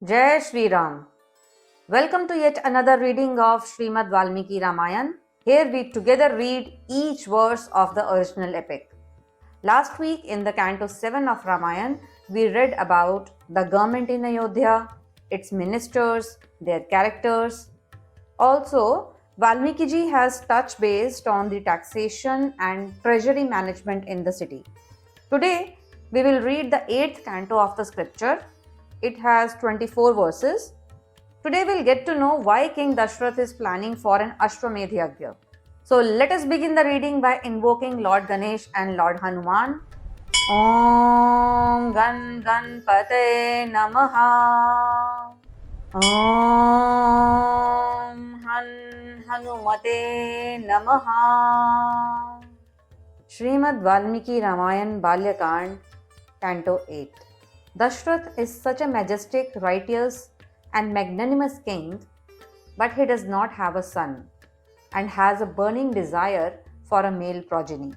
Jai Shri Ram. Welcome to yet another reading of Srimad Valmiki Ramayan. Here we together read each verse of the original epic. Last week in the Canto 7 of Ramayan, we read about the government in Ayodhya, its ministers, their characters. Also, Valmiki ji has touched based on the taxation and treasury management in the city. Today, we will read the 8th canto of the scripture. It has 24 verses. Today, we'll get to know why King Dashrath is planning for an Ashwamedh Yagya. So, let us begin the reading by invoking Lord Ganesh and Lord Hanuman. Om Gan Ganpate Namaha. Om Han Hanumate Namaha. Srimad Valmiki Ramayan Balyakand, Canto 8. Dashrath is such a majestic, righteous, and magnanimous king, but he does not have a son and has a burning desire for a male progeny.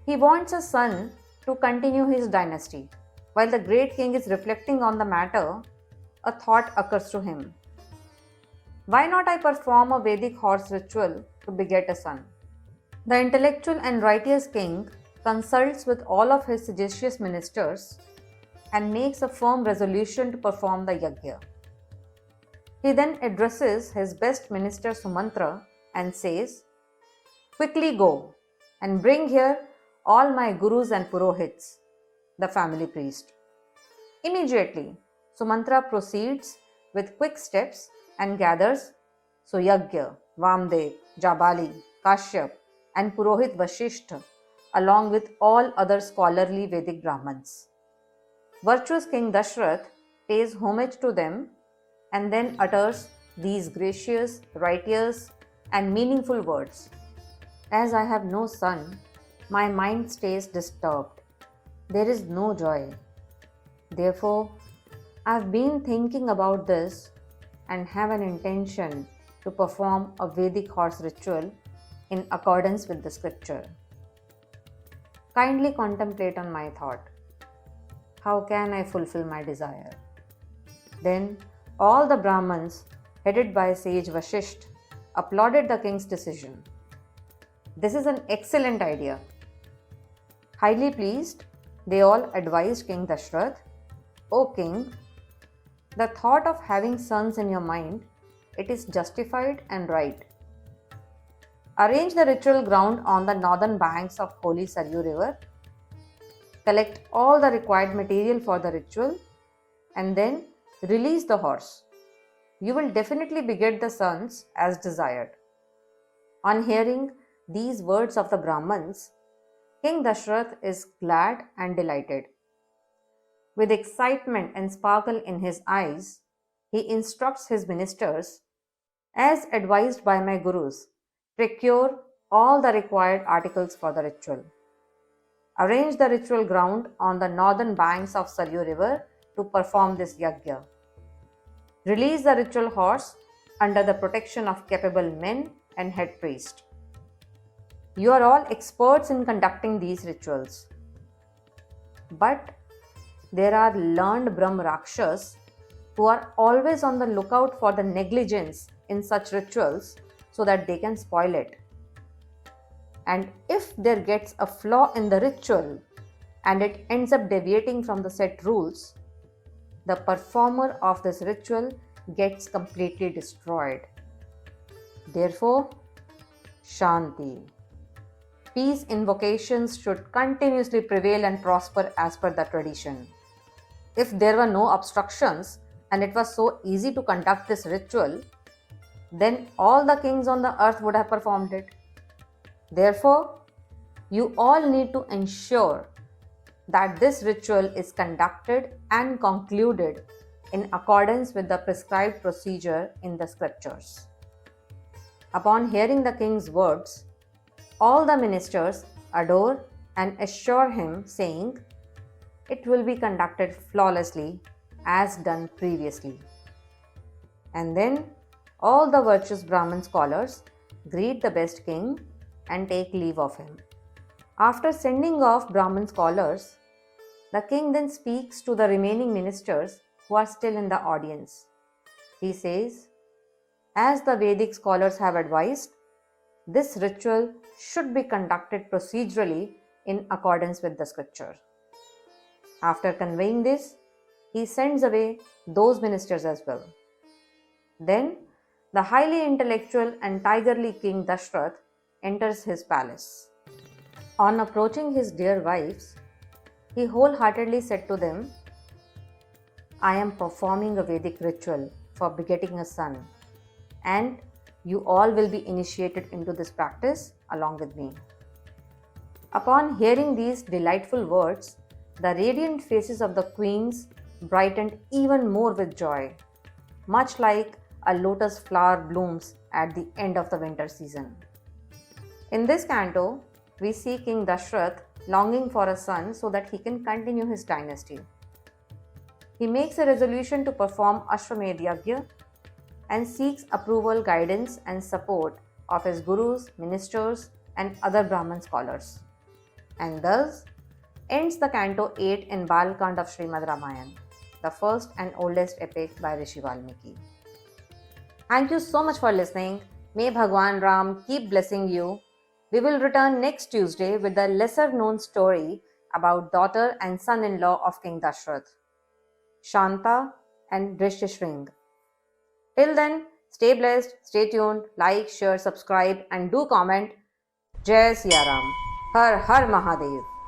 He wants a son to continue his dynasty. While the great king is reflecting on the matter, a thought occurs to him. Why not I perform a Vedic horse ritual to beget a son? The intellectual and righteous king consults with all of his sagacious ministers and makes a firm resolution to perform the yajna. He then addresses his best minister Sumantra and says, "Quickly go and bring here all my gurus and purohits," the family priest. Immediately, Sumantra proceeds with quick steps and gathers Suyagya, Vamdev, Jabali, Kashyap, and Purohit Vasishtha, along with all other scholarly Vedic Brahmins. Virtuous King Dashrath pays homage to them and then utters these gracious, righteous, and meaningful words. As I have no son, my mind stays disturbed. There is no joy. Therefore, I have been thinking about this and have an intention to perform a Vedic horse ritual in accordance with the scripture. Kindly contemplate on my thought. How can I fulfill my desire? Then all the Brahmins, headed by sage Vasishtha, applauded the king's decision. This is an excellent idea. Highly pleased, they all advised King Dashrath, "O king, the thought of having sons in your mind, it is justified and right. Arrange the ritual ground on the northern banks of holy Saryu river. Collect all the required material for the ritual and then release the horse. You will definitely beget the sons as desired." On hearing these words of the Brahmins, King Dashrath is glad and delighted. With excitement and sparkle in his eyes, he instructs his ministers, "As advised by my gurus, procure all the required articles for the ritual. Arrange the ritual ground on the northern banks of Saryu river to perform this yajna. Release the ritual horse under the protection of capable men and head priest. You are all experts in conducting these rituals. But there are learned Brahm Rakshas who are always on the lookout for the negligence in such rituals so that they can spoil it. And if there gets a flaw in the ritual and it ends up deviating from the set rules, the performer of this ritual gets completely destroyed. Therefore, Shanti. Peace invocations should continuously prevail and prosper as per the tradition. If there were no obstructions and it was so easy to conduct this ritual, then all the kings on the earth would have performed it. Therefore, you all need to ensure that this ritual is conducted and concluded in accordance with the prescribed procedure in the scriptures." Upon hearing the king's words, all the ministers adore and assure him, saying, "It will be conducted flawlessly as done previously." And then all the virtuous Brahmin scholars greet the best king and take leave of him. After sending off Brahmin scholars, the king then speaks to the remaining ministers who are still in the audience. He says, as the Vedic scholars have advised, this ritual should be conducted procedurally in accordance with the scripture. After conveying this, he sends away those ministers as well. Then, the highly intellectual and tigerly king Dashrath enters his palace. On approaching his dear wives, he wholeheartedly said to them, I am performing a Vedic ritual for begetting a son, and you all will be initiated into this practice along with me. Upon hearing these delightful words, the radiant faces of the queens brightened even more with joy, much like a lotus flower blooms at the end of the winter season. In this canto, we see King Dashrath longing for a son so that he can continue his dynasty. He makes a resolution to perform Ashwamedh Yagya and seeks approval, guidance, and support of his gurus, ministers, and other Brahman scholars, and thus ends the canto 8 in Balkand of Srimad Ramayana, the first and oldest epic by Rishi Valmiki. Thank you so much for listening. May Bhagwan Ram keep blessing you. We will return next Tuesday with a lesser known story about daughter and son-in-law of King Dashrath, Shanta and Drishyashringa. Till then, stay blessed, stay tuned, like, share, subscribe, and do comment. Jai Siya Ram. Har Har Mahadev.